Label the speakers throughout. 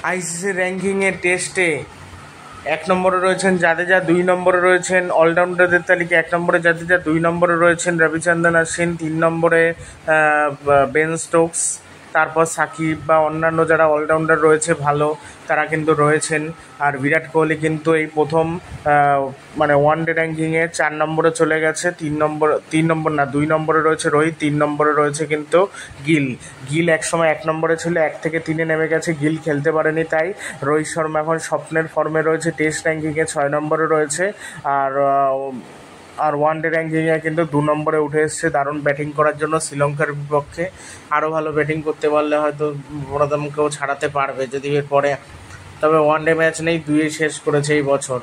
Speaker 1: ICC র্যাঙ্কিংয়ের টেস্টে 1 নম্বরে রয়েছেন জাদেজা, 2 নম্বরে রয়েছেন অলরাউন্ডারদের তালিকায় 1 নম্বরে জাদেজা, 2 নম্বরে রয়েছেন রবিচন্দ্রন অশ্বিন, 3 নম্বরে বেন স্টোকস, তারপর সাকিব বা অন্যান্য যারা অলরাউন্ডার রয়েছে ভালো তারা কিন্তু রয়েছেন। আর বিরাট কোহলি কিন্তু এই প্রথম মানে ওয়ানডে র্যাঙ্কিংয়ে 4 নম্বরে চলে গেছে। 2 নম্বরে রয়েছে রোহিত, 3 নম্বরে রয়েছে কিন্তু গিল একসময় 1 নম্বরে ছিল, 1 থেকে 3-এ নেমে গেছে, গিল খেলতে পারেনি, তাই রোহিত শর্মা এখন স্বপ্নের ফর্মে রয়েছে, টেস্ট র্যাঙ্কিংয়ে 6 নম্বরে রয়েছে। আর ওয়ানডে র্যাঙ্কিংয়ে কিন্তু 2 নম্বরে উঠে এসছে দারুণ ব্যাটিং করার জন্য শ্রীলঙ্কার বিপক্ষে। আরও ভালো ব্যাটিং করতে পারলে হয়তো বড়দামকেও ছাড়াতে পারবে যদি এরপরে, তবে ওয়ানডে ম্যাচ নেই, 2-এ শেষ করেছে এই বছর।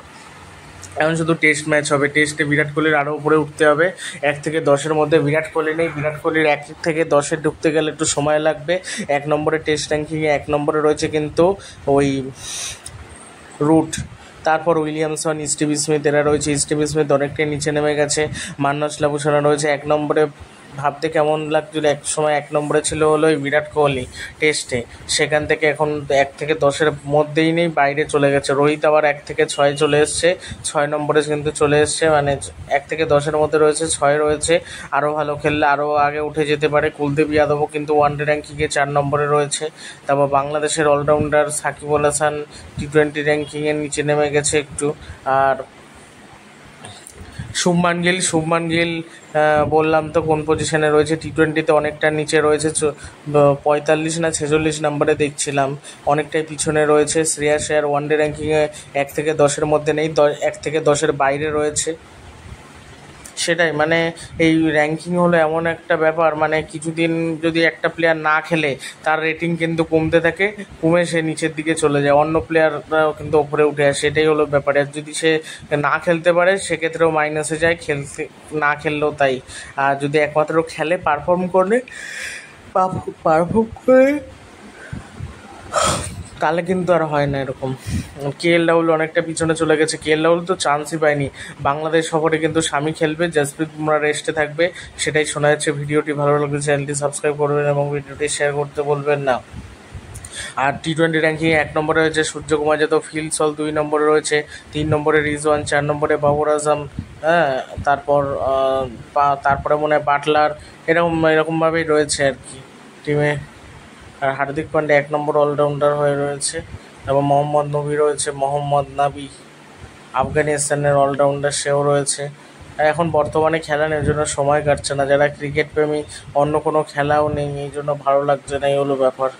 Speaker 1: এখন শুধু টেস্ট ম্যাচ হবে, টেস্টে বিরাট কোহলির আরও উপরে উঠতে হবে। 1 থেকে 10-এর মধ্যে বিরাট কোহলি নেই, বিরাট কোহলির 1 থেকে 10-এ ঢুকতে গেলে একটু সময় লাগবে। 1 নম্বরে টেস্ট র্যাঙ্কিংয়ে 1 নম্বরে রয়েছে কিন্তু ওই রুট, তারপর উইলিয়ামসন, স্টিভ স্মিথ এরা রয়েছে। স্টিভ স্মিথ অনেকটাই নিচে নেমে গেছে। মান্নাস লাবুসানা রয়েছে 1 নম্বরে। ভাবতে কেমন লাগছিল, এক সময় 1 নম্বরে ছিল হলো ওই বিরাট কোহলি টেস্টে, সেখান থেকে এখন 1 থেকে 10-এর মধ্যেই নেই, বাইরে চলে গেছে। রোহিত আবার 1 থেকে 6 চলে এসছে, 6 নম্বরে কিন্তু চলে এসছে, মানে 1 থেকে 10-এর মধ্যে রয়েছে, 6 রয়েছে। আরও ভালো খেললে আরও আগে উঠে যেতে পারে। কুলদীপ যাদবও কিন্তু ওয়ানডে র্যাঙ্কিংয়ে 4 নম্বরে রয়েছে। তারপর বাংলাদেশের অলরাউন্ডার সাকিব আল হাসান টি-20 র্যাঙ্কিংয়ের নিচে নেমে গেছে একটু। আর শুভমান গিল বললাম তো কোন পজিশনে রয়েছে, টি-20তে অনেকটা নিচে রয়েছে, 45 না 46 নম্বরে দেখছিলাম, অনেকটাই পিছনে রয়েছে। শ্রেয়াস আয়ার ওয়ানডে র্যাঙ্কিংয়ে 1 থেকে 10-এর মধ্যে নেই, 1 থেকে 10-এর বাইরে রয়েছে। সেটাই, মানে এই র্যাঙ্কিং হলো এমন একটা ব্যাপার, মানে কিছুদিন যদি একটা প্লেয়ার না খেলে তার রেটিং কিন্তু কমতে থাকে, কমে সে নিচের দিকে চলে যায়, অন্য প্লেয়াররাও কিন্তু ওপরে উঠে আসে, সেটাই হলো ব্যাপার। আর যদি সে না খেলতে পারে সেক্ষেত্রেও মাইনাসে যায়, না খেললেও তাই। আর যদি একমাত্র খেলে পারফর্ম করে তাহলে কিন্তু আর হয় না এরকম। কেএল রাহুল অনেকটা পিছনে চলে গেছে, কেএল রাহুল তো চান্সই পায়নি। বাংলাদেশ সফরে কিন্তু শামি খেলবে, জসপ্রীত বুমরা রেস্টে থাকবে, সেটাই শোনা যাচ্ছে। ভিডিওটি ভালো লাগলে চ্যানেলটি সাবস্ক্রাইব করবেন এবং ভিডিওটি শেয়ার করতে বলবেন না। আর টি-20 র্যাঙ্কিংয়ে 1 নম্বরে রয়েছে সূর্যকুমার যাদব, ফিল সল 2 নম্বরে রয়েছে, 3 নম্বরে রিজওয়ান, 4 নম্বরে বাবর আজম, হ্যাঁ, তারপরে মনে হয় বাটলার, এরকমভাবেই রয়েছে আর কি টিমে। আর হার্দিক পান্ডে 1 নম্বর অলরাউন্ডার হয়ে রয়েছে, এবং মোহাম্মদ নবী রয়েছে, মোহাম্মদ নাবি আফগানিস্তানের অলরাউন্ডার, সেও রয়েছে। এখন বর্তমানে খেলা নেই, ওই জন্য সময় কাটছে না। যারা ক্রিকেট প্রেমী, অন্য কোনো খেলাও নেই, এই জন্য ভালো লাগছে না, এই হলো ব্যাপার।